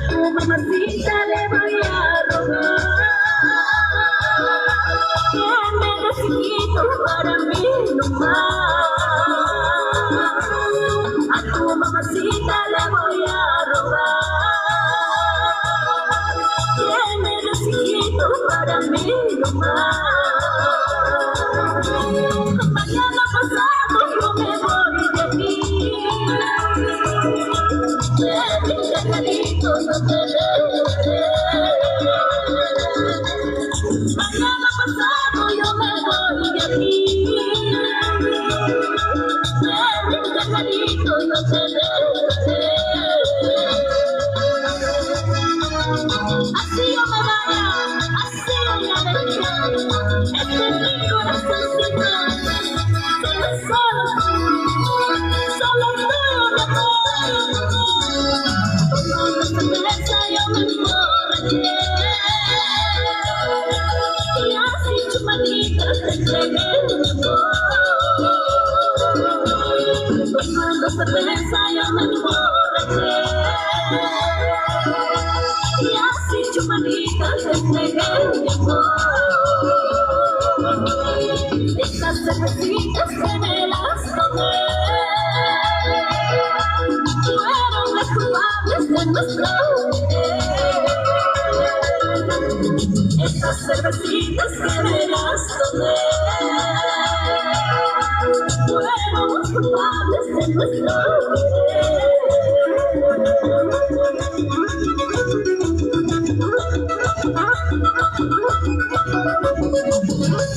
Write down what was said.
tu mamacita le voy a robar. Que me necesito para mí nomás. A tu mamacita le voy a robar. Que me necesito para mí nomás. Mañana pasado yo me voy de aquí. Carito, no te dejaré. Mañana pasado yo me voy de aquí. Carito, no te dejaré. Así yo me vaya, así yo me dejaré. Este es mi corazoncito, solo tuyo, mi amor. Cerveza yo me emborraché y así chumanitas te entregué mi amor. Tomando cerveza yo me emborraché y así chumanitas te entregué mi amor. Estas cervecitas que me las tomé fueron las culpables de nuestro querer. Estas cervecitas que me las tomé